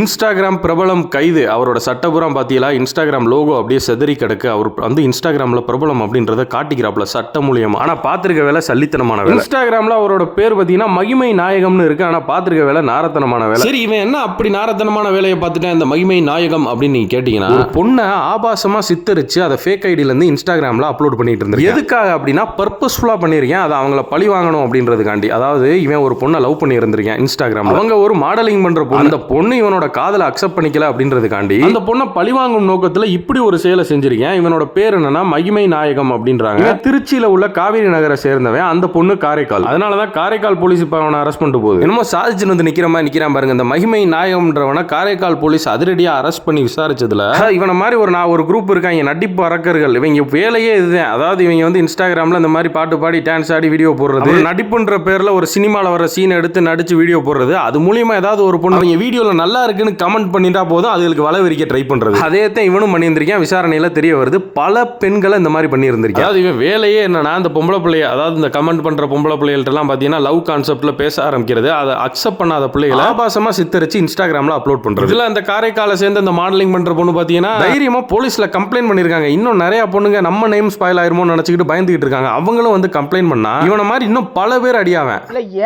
Instagram பிரபலம் கைது. அவரோட சட்டபுரம் பார்த்தீங்களா, இன்ஸ்டாகிராம் லோகோ அப்படியே செதறி கிடக்கு. அவர் வந்து இன்ஸ்டாகிராமில் பிரபலம் அப்படின்றத காட்டிக்கிறாப்புல சட்ட மூலியமா. ஆனால் பார்த்துருக்க வேலை சல்லித்தனமான வேலை. இன்ஸ்டாகிராமில் அவரோட பேர் பார்த்தீங்கன்னா மகிமை நாயகம்னு இருக்கு. ஆனால் பார்த்துருக்க வேலை நாரத்தனமான வேலை. சரி, இவன் என்ன அப்படி நாரத்தனமான வேலையை பார்த்துட்டேன் இந்த மகிமை நாயகம் அப்படின்னு நீங்க கேட்டீங்கன்னா, ஒரு பொண்ணை ஆபாசமா சித்தரிச்சு அதை ஃபேக் ஐடியிலேருந்து இன்ஸ்டாகிராமில் அப்லோட் பண்ணிட்டு இருந்தேன். எதுக்காக அப்படின்னா பர்பஸ்ஃபுல்லாக பண்ணியிருக்கேன், அதை அவங்கள பழி வாங்கணும் அப்படின்றதுக்காண்டி. அதாவது இவன் ஒரு பொண்ணை லவ் பண்ணி இருந்திருக்கேன் இன்ஸ்டாகிராம். அவங்க ஒரு மாடலிங் பண்ற பொண்ணு, அந்த பொண்ணு இவனோட காதலை அக்செப்ட் பண்ணிக்கல அப்படின்றதுக்காண்டி அந்த பொண்ணை பழிவாங்கும் நோக்கத்துல இப்படி ஒரு செயலை செஞ்சிருக்கேன். இவனோட பேர் என்னன்னா மகிமை நாயகம் அப்படின்றாங்க. திருச்சியில உள்ள காவேரி நகரை சேர்ந்தவன், அந்த பொண்ணு காரைக்கால். அதனாலதான் காரைக்கால் போலீஸ் இப்ப அவனை அரெஸ்ட் பண்ணிட்டு போகுது. என்னமோ சாதிச்சு வந்து நிக்கிறான் பாருங்க. இந்த மகிமை நாயகம்ன்றவன காரைக்கால் போலீஸ் அதிரடியா அரெஸ்ட் பண்ணி விசாரிச்சதுல இவன மாதிரி ஒரு குரூப் இருக்காங்க, நடிப்பு அரக்கர்கள். இவங்க வேலையே இதுதான். அதாவது இவங்க வந்து இன்ஸ்டாகிராம்ல இந்த மாதிரி பாட்டு பாடி டான்ஸ் ஆடி வீடியோ போடுறது, நடிப்புன்ற பேர்ல ஒரு சினிமால வர சீன் எடுத்து நடிச்சு வீடியோ போடுறது, அது மூலியமா ஏதாவது ஒரு பொண்ணு அவங்க வீடியோல நல்லா இருக்குன்னு கமெண்ட் பண்ணிட்டா போதும் அதுகளுக்கு வலை விரிக்க ட்ரை பண்றது. அதே தான் இவனும் பண்ணியிருந்திருக்கேன். விசாரணையில தெரிய வருது பல பெண்களை இந்த மாதிரி பண்ணியிருந்திருக்கேன். அதாவது இவன் வேலையே என்னன்னா, இந்த பொம்பளை பிள்ளைய, அதாவது இந்த கமெண்ட் பண்ற பொம்பளை பிள்ளைகள்ட்ட எல்லாம் பாத்தீங்கன்னா லவ் கான்செப்ட்ல பேச ஆரம்பிக்கிறது. அதை அக்செப்ட் பண்ணாத பிள்ளைகளை ஆபாசமா சித்தரிச்சு இன்ஸ்டாகிராம்ல அப்லோட் பண்றது. இதுல இந்த காரைக்கால சேர்ந்து இந்த மாடலிங் பண்ற பொண்ணு பாத்தீங்கன்னா தைரியமா போலீஸ்ல கம்ப்ளைண்ட் பண்ணிருக்காங்க. இன்னும் நிறைய பொண்ணுங்க நம்ம நேம் ஸ்பாயில் ஆயிருமோ நினைச்சுக்கிட்டு பயந்துகிட்டு இருக்காங்க. அவங்களும் வந்து கம்ப்ளைண்ட் பண்ணா இவன மாதிரி இன்னும் பல பேர் அடியாவன்.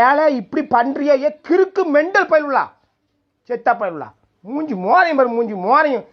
ஏழை இப்படி பண்றியா, கிறுக்கு மெண்டல் பயிலுலா, செத்தா பயிலுலா, மூஞ்சி மோரையும் பாரு, மூஞ்சி மோரையும்.